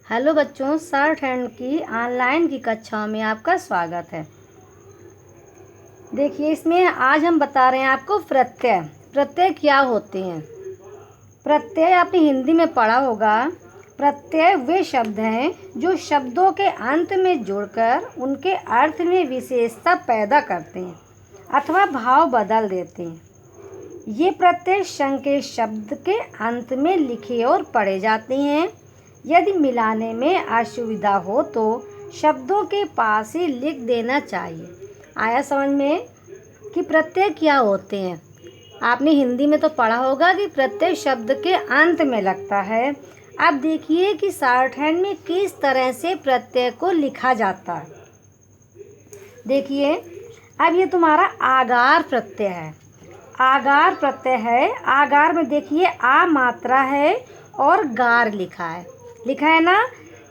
Hello बच्चों, short hand की online की कक्षाओं में आपका स्वागत है। देखिए, इसमें आज हम बता रहे हैं आपको प्रत्यय। प्रत्यय क्या होते हैं। प्रत्यय आपने हिंदी में पढ़ा होगा। प्रत्यय वे शब्द हैं जो शब्दों के अंत में जुड़कर उनके अर्थ में विशेषता पैदा करते हैं अथवा भाव बदल देते हैं। ये प्रत्यय संकेत शब्द के अंत में लिखे और पढ़े जाते हैं। यदि मिलाने में असुविधा हो तो शब्दों के पास ही लिख देना चाहिए। आया समझ में कि प्रत्यय क्या होते हैं। आपने हिंदी में तो पढ़ा होगा कि प्रत्यय शब्द के अंत में लगता है। अब देखिए कि शॉर्ट हैंड में किस तरह से प्रत्यय को लिखा जाता है। देखिए, अब ये तुम्हारा आगार प्रत्यय है। आगार प्रत्यय है। आगार में देखिए आ मात्रा है और गार लिखा है ना।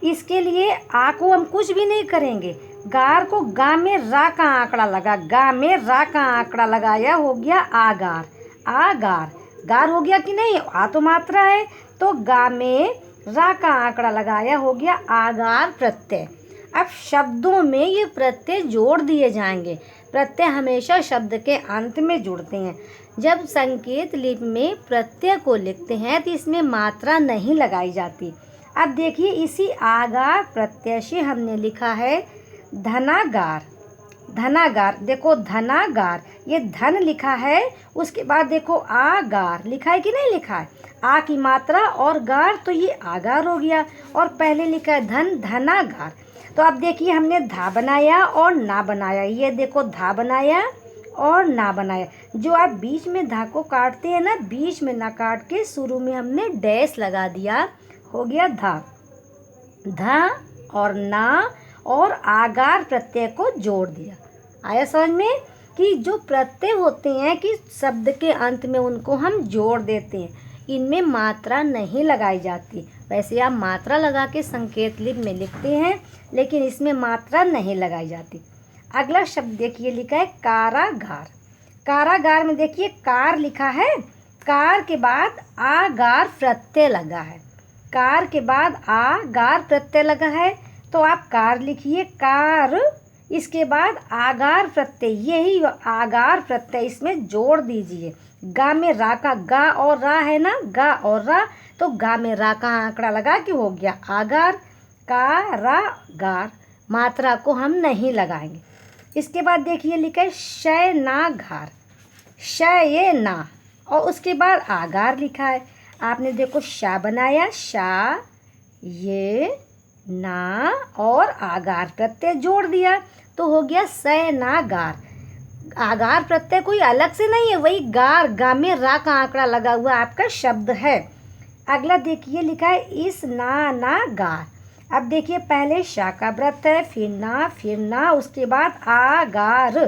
इसके लिए आ को हम कुछ भी नहीं करेंगे। गार को गा में रा का आंकड़ा लगा, गा में रा का आंकड़ा लगाया, हो गया आगार। आगार गार हो गया कि नहीं। आ तो मात्रा है तो गा में रा का आंकड़ा लगाया, हो गया आगार प्रत्यय। अब शब्दों में ये प्रत्यय जोड़ दिए जाएंगे। प्रत्यय हमेशा शब्द के अंत में जुड़ते हैं। जब संकेत लिपि में प्रत्यय को लिखते हैं तो इसमें मात्रा नहीं लगाई जाती। अब देखिए, इसी आगार प्रत्यय से हमने लिखा है धनागार। धनागार, देखो धनागार, ये धन लिखा है, उसके बाद देखो आगार लिखा है कि नहीं लिखा है। आ की मात्रा और गार, तो ये आगार हो गया। और पहले लिखा है धन, धनागार। तो अब देखिए, हमने धा बनाया और ना बनाया। ये देखो धा बनाया और ना बनाया। जो आप बीच में धा को काटते हैं ना, बीच में ना काट के शुरू में हमने डैश लगा दिया, हो गया धा। धा और ना और आगार प्रत्यय को जोड़ दिया। आया समझ में कि जो प्रत्यय होते हैं कि शब्द के अंत में उनको हम जोड़ देते हैं। इनमें मात्रा नहीं लगाई जाती। वैसे आप मात्रा लगा के संकेत लिपि में लिखते हैं, लेकिन इसमें मात्रा नहीं लगाई जाती। अगला शब्द देखिए, लिखा है कारागार। कारागार में देखिए कार लिखा है, कार के बाद आगार प्रत्यय लगा है। कार के बाद आगार प्रत्यय लगा है, तो आप कार लिखिए, कार। इसके बाद आगार प्रत्यय, यही आगार प्रत्यय इसमें जोड़ दीजिए। गा में रा का, गा और रा है ना, गा और रा, तो गा में रा का आंकड़ा लगा के हो गया आगार। कारागार, मात्रा को हम नहीं लगाएंगे। इसके बाद देखिए लिखा है शयनागार। शय ना और उसके बाद आगार लिखा है। आपने देखो शा बनाया, शा ये ना और आगार प्रत्यय जोड़ दिया, तो हो गया शयनागार। आगार प्रत्यय कोई अलग से नहीं है, वही गार, गा में रा का आंकड़ा लगा हुआ आपका शब्द है। अगला देखिए लिखा है इस ना ना गार। अब देखिए, पहले शा का व्रत है, फिर ना, उसके बाद आगार।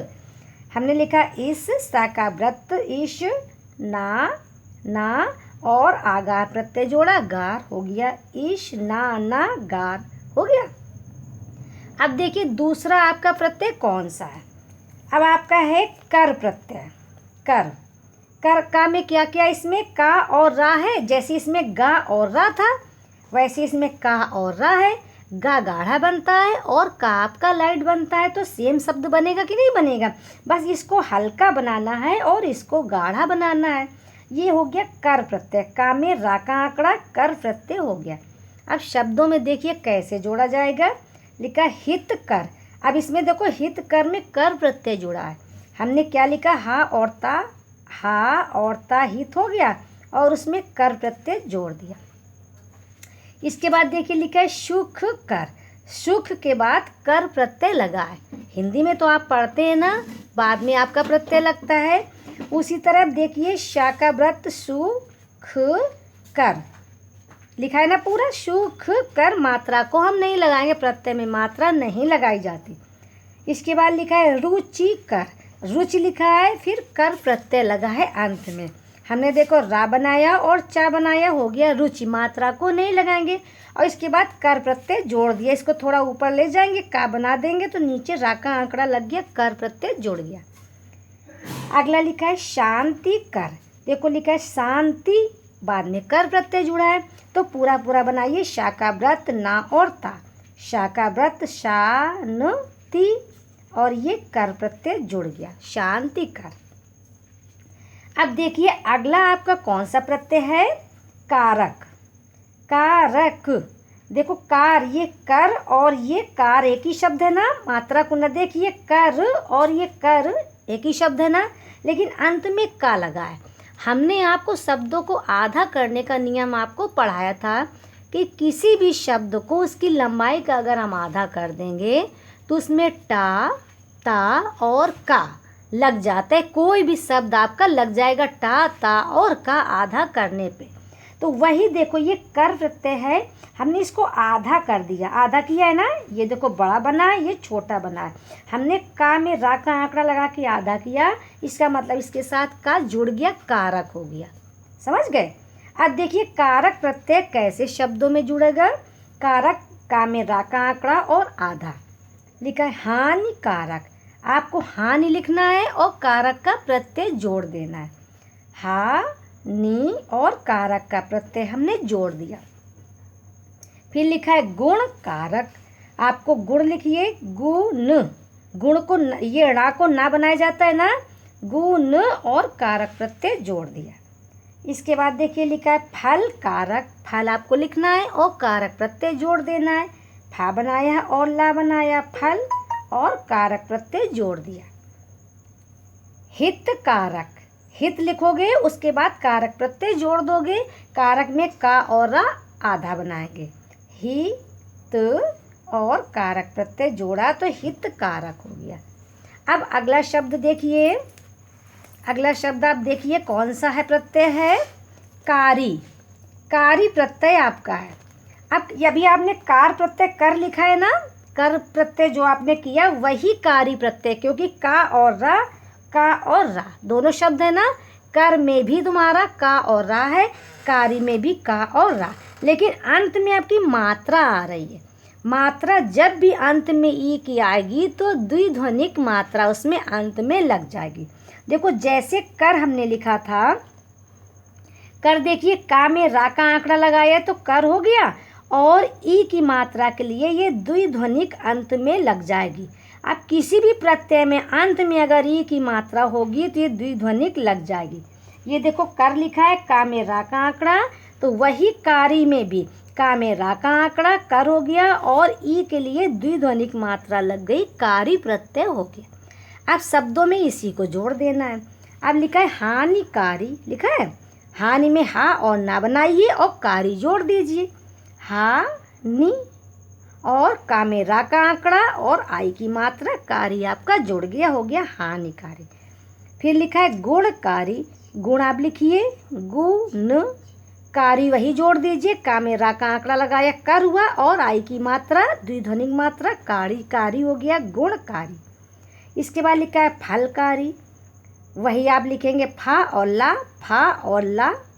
हमने लिखा इस, सा का व्रत, इश, ना और आगार प्रत्यय जोड़ा, गार, हो गया इश ना गार, हो गया। अब देखिए दूसरा आपका प्रत्यय कौन सा है। अब आपका है कर प्रत्यय। कर, कर का में क्या क्या, इसमें का और रा है। जैसे इसमें गा और रा था, वैसे इसमें का और रा है। गा गाढ़ा बनता है और का आपका लाइट बनता है, तो सेम शब्द बनेगा कि नहीं बनेगा। बस इसको हल्का बनाना है और इसको गाढ़ा बनाना है। ये हो गया कर प्रत्यय। का में रा का आंकड़ा, कर प्रत्यय हो गया। अब शब्दों में देखिए कैसे जोड़ा जाएगा। लिखा हित कर। अब इसमें देखो हित कर में कर प्रत्यय जुड़ा है। हमने क्या लिखा, हा और ता हित हो गया और उसमें कर प्रत्यय जोड़ दिया। इसके बाद देखिए लिखा है सुख कर। सुख के बाद कर प्रत्यय लगा है। हिंदी में तो आप पढ़ते हैं ना, बाद में आपका प्रत्यय लगता है। उसी तरह देखिए शा का व्रत, सुख कर लिखा है ना पूरा, सुख कर। मात्रा को हम नहीं लगाएंगे, प्रत्यय में मात्रा नहीं लगाई जाती। इसके बाद लिखा है रुचि कर। रुचि लिखा है, फिर कर प्रत्यय लगा है अंत में। हमने देखो रा बनाया और चा बनाया, हो गया रुचि। मात्रा को नहीं लगाएंगे और इसके बाद कर प्रत्यय जोड़ दिया। इसको थोड़ा ऊपर ले जाएंगे, का बना देंगे, तो नीचे रा का आंकड़ा लग गया, कर प्रत्यय जुड़ गया। अगला लिखा है शांति कर। देखो लिखा है शांति, बाद में कर प्रत्यय जुड़ा है, तो पूरा पूरा बनाइए, शा का व्रत ना और ता, शा का व्रत शांति और ये कर प्रत्यय जुड़ गया, शांति कर। अब देखिए अगला आपका कौन सा प्रत्यय है, कारक। कारक, देखो कार, ये कर और ये कार एक ही शब्द है ना, मात्रा को न देखिए, कर और ये कर एक ही शब्द है ना, लेकिन अंत में का लगा है। हमने आपको शब्दों को आधा करने का नियम आपको पढ़ाया था कि किसी भी शब्द को उसकी लंबाई का अगर हम आधा कर देंगे तो उसमें टा, ता और का लग जाता है। कोई भी शब्द आपका लग जाएगा टा, ता और का आधा करने पे। तो वही देखो ये कर प्रत्यय है, हमने इसको आधा कर दिया, आधा किया है ना, ये देखो बड़ा बना है, ये छोटा बना है। हमने का में रा का आंकड़ा लगा के आधा किया, इसका मतलब इसके साथ का जुड़ गया, कारक हो गया। समझ गए। अब देखिए कारक प्रत्यय कैसे शब्दों में जुड़ेगा। कारक, का में रा का आंकड़ा और आधा लिखा है, हानिकारक। आपको हानि लिखना है और कारक का प्रत्यय जोड़ देना है। हा नी और कारक का प्रत्यय हमने जोड़ दिया। फिर लिखा है गुण कारक। आपको गुण लिखिए, गुण, गुण को ये ड़ा को ना बनाया जाता है ना, गुण और कारक प्रत्यय जोड़ दिया। इसके बाद देखिए लिखा है फल कारक। फल आपको लिखना है और कारक प्रत्यय जोड़ देना है। फा बनाया और ला बनाया, फल और कारक प्रत्यय जोड़ दिया। हित कारक, हित लिखोगे उसके बाद कारक प्रत्यय जोड़ दोगे, कारक में का और रा आधा बनाएंगे, हित और कारक प्रत्यय जोड़ा तो हित कारक हो गया। अब अगला शब्द देखिए, अगला शब्द आप देखिए कौन सा है, प्रत्यय है कारी। कारी प्रत्यय आपका है। अब अभी आपने कार प्रत्यय कर लिखा है ना, कर प्रत्यय जो आपने किया वही कारी प्रत्यय, क्योंकि का और रा दोनों शब्द है ना, कर में भी तुम्हारा का और रा है, कारी में भी का और रा, लेकिन अंत में आपकी मात्रा आ रही है। मात्रा जब भी अंत में ई की आएगी तो द्विध्वनिक मात्रा उसमें अंत में लग जाएगी। देखो जैसे कर हमने लिखा था, कर देखिए का में रा का आंकड़ा लगाया तो कर हो गया, और ई की मात्रा के लिए ये द्विध्वनिक अंत में लग जाएगी। अब किसी भी प्रत्यय में अंत में अगर ई की मात्रा होगी तो ये द्विध्वनिक लग जाएगी। ये देखो कर लिखा है का में रा का आंकड़ा, तो वही कारी में भी का में रा का आंकड़ा कर हो गया और ई के लिए द्विध्वनिक मात्रा लग गई, कारी प्रत्यय हो गया। अब शब्दों में इसी को जोड़ देना है। अब लिखा है हानिकारी, लिखा है हानि में हा और ना बनाइए और कारी जोड़ दीजिए, हा नी और का में रा का आंकड़ा और आई की मात्रा कारी आपका जुड़ गया, हो गया हानिकारी। फिर लिखा है गुणकारी। गुण आप लिखिए गुण, कारी वही जोड़ दीजिए, का में रा का आंकड़ा लगाया कर हुआ और आई की मात्रा द्विध्वनिक मात्रा कारी, कारी हो गया गुणकारी। इसके बाद लिखा है फलकारी। वही आप लिखेंगे फा और ला,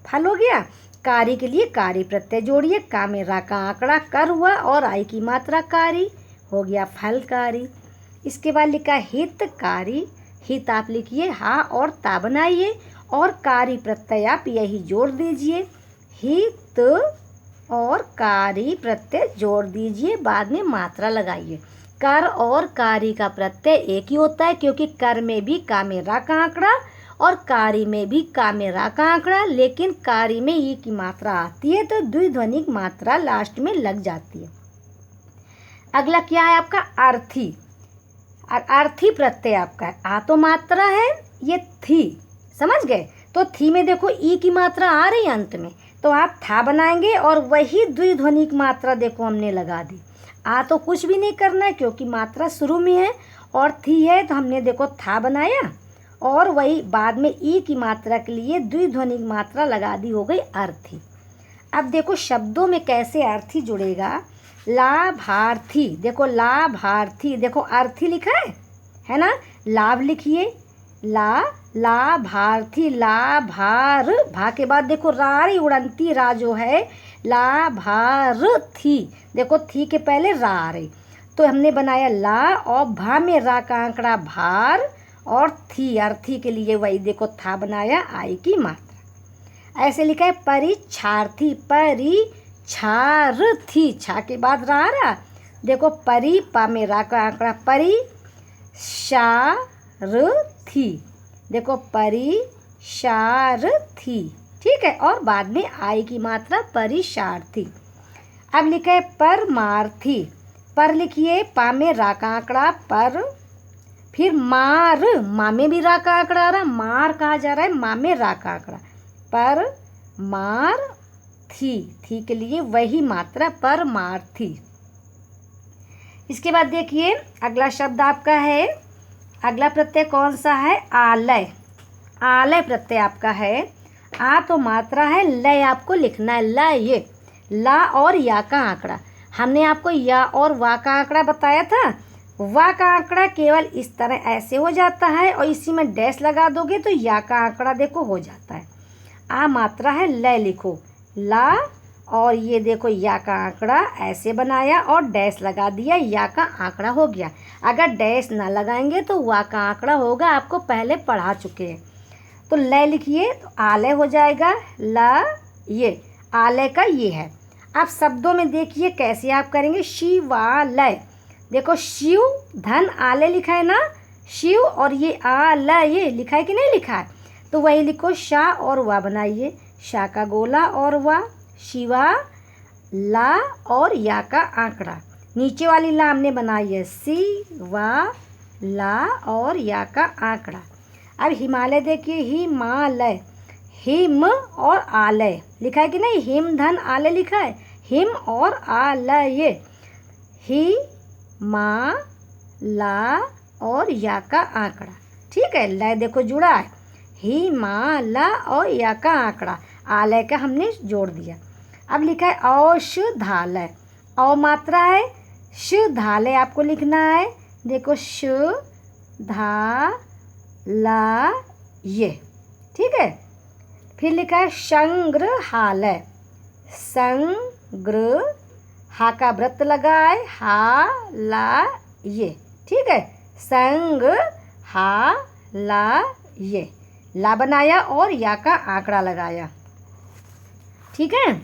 फल हो गया, कारी के लिए कारी प्रत्यय जोड़िए, का में रा का आंकड़ा कर हुआ और आई की मात्रा कारी, हो गया फलकारी। इसके बाद लिखा है हितकारी। हित आप लिखिए हा और ता बनाइए और कारी प्रत्यय आप यही जोड़ दीजिए, हित और कारी प्रत्यय जोड़ दीजिए, बाद में मात्रा लगाइए। कर और कारी का प्रत्यय एक ही होता है, क्योंकि कर में भी का में रा का आंकड़ा और कारी में भी का में रा का आंकड़ा, लेकिन कारी में ई की मात्रा आती है तो द्विध्वनिक मात्रा लास्ट में लग जाती है। अगला क्या है आपका अर्थी। अर्थी प्रत्यय आपका है, आ तो मात्रा है, ये थी, समझ गए। तो थी में देखो ई की मात्रा आ रही है अंत में, तो आप था बनाएंगे और वही द्विध्वनिक मात्रा देखो हमने लगा दी। आ तो कुछ भी नहीं करना है क्योंकि मात्रा शुरू में है, और थी है तो हमने देखो था बनाया और वही बाद में ई की मात्रा के लिए द्विध्वनिक मात्रा लगा दी, हो गई अर्थी। अब देखो शब्दों में कैसे अर्थी जुड़ेगा। लाभार्थी, देखो लाभार्थी, देखो अर्थी लिखा है ना, लाभ लिखिए लाभार्थी, लाभार, भा के बाद देखो रा उड़ंती रा जो है, लाभार्थी, देखो थी के पहले रा आ रही, तो हमने बनाया ला और भा में रा का आंकड़ा भार और थी, अर्थी के लिए वही देखो था बनाया आई की मात्रा। ऐसे लिखा है परीक्षार्थी। छार थी, छा के बाद रहा। देखो परी, पा में रा का आंकड़ा, परी शार थी। देखो परी शार थी, ठीक है। और बाद में आई की मात्रा परिशार्थी। अब लिखा है परमार्थी। पर लिखिए, पा में रा का आंकड़ा पर, फिर मार, माँ में भी रा का आंकड़ा आ रहा, मार कहा जा रहा है, माँ में रा का आंकड़ा, पर मार थी के लिए वही मात्रा परमार्थी। इसके बाद देखिए अगला शब्द आपका है, अगला प्रत्यय कौन सा है, आलय। आलय प्रत्यय आपका है। आ तो मात्रा है, लय आपको लिखना है, लय, ला और या का आंकड़ा। हमने आपको या और वा का आंकड़ा बताया था। वा का आंकड़ा केवल इस तरह ऐसे हो जाता है और इसी में डैश लगा दोगे तो या का आंकड़ा देखो हो जाता है। आ मात्रा है, लय लिखो, ला, और ये देखो या का आंकड़ा ऐसे बनाया और डैश लगा दिया, या का आंकड़ा हो गया। अगर डैश ना लगाएंगे तो वा का आंकड़ा होगा, आपको पहले पढ़ा चुके हैं। तो लय लिखिए तो आलय हो जाएगा, ला, ये आलय का ये है। आप शब्दों में देखिए कैसे आप करेंगे, शिवालय। देखो शिव धन आलय लिखा है ना, शिव, और ये आलय ये लिखा है कि नहीं लिखा है, तो वही लिखो, शा और वा बनाइए, शा का गोला और वा, शिवा, ला और या का आंकड़ा। नीचे वाली ला हमने बनाई है, सी, वा, ला और या का आंकड़ा। अब हिमालय देखिए, हिमालय, हिम और आलय लिखा है कि नहीं, हिम धन आलय लिखा है, हिम और आलय, ही, मा, ला और या का आंकड़ा, ठीक है। लय देखो जुड़ा है, ही, मा, ला और या का आंकड़ा, आलय का हमने जोड़ दिया। अब लिखा है औषधालय, औ मात्रा है, शुधालय आपको लिखना है। देखो श, धा, ला, ये, ठीक है। फिर लिखा है संग्रहालय, संग्रह, हा का व्रत लगा है, हा, ला, ये, ठीक है। संग, हा, ला, ये, ला बनाया और या का आंकड़ा लगाया, ठीक है।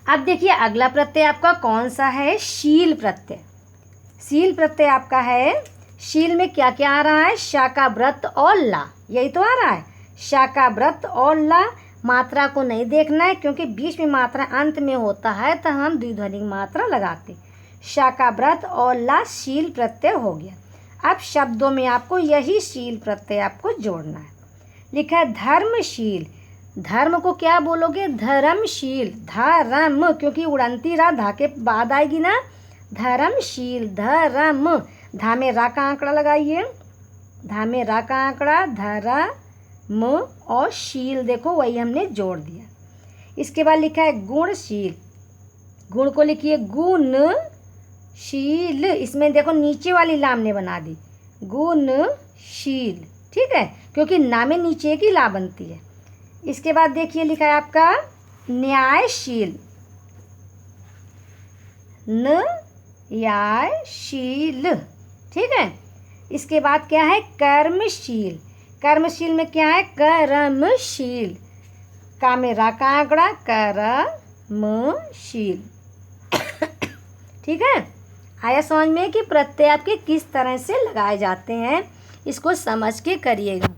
अब देखिए अगला प्रत्यय आपका कौन सा है, शील प्रत्यय। शील प्रत्यय आपका है, शील में क्या क्या आ रहा है, शा का व्रत और ला, यही तो आ रहा है, शा का व्रत और ला। मात्रा को नहीं देखना है क्योंकि बीच में मात्रा अंत में होता है तो हम द्विध्वनिक मात्रा लगाते। शा का व्रत और ला शील प्रत्यय हो गया। अब शब्दों में आपको यही शील प्रत्यय आपको जोड़ना है। लिखा है धर्मशील, धर्म को क्या बोलोगे, धर्मशील, धर्म क्योंकि उड़ंती रा धा के बाद आएगी ना, धर्मशील, धर्म, धा में रा का आंकड़ा लगाइए, धा में रा का आंकड़ा, धर्म और शील देखो वही हमने जोड़ दिया। इसके बाद लिखा है गुणशील, गुण को लिखिए गुण शील, इसमें देखो नीचे वाली लाम ने बना दी, गुणशील, ठीक है, क्योंकि ना में नीचे की ला बनती है। इसके बाद देखिए लिखा है आपका न्यायशील, न्यायशील, ठीक है। इसके बाद क्या है कर्मशील, कर्मशील में क्या है कर्मशील, का में रा का आंकड़ा, कर्मशील, ठीक है। आया समझ में कि प्रत्यय आपके किस तरह से लगाए जाते हैं, इसको समझ के करिएगा।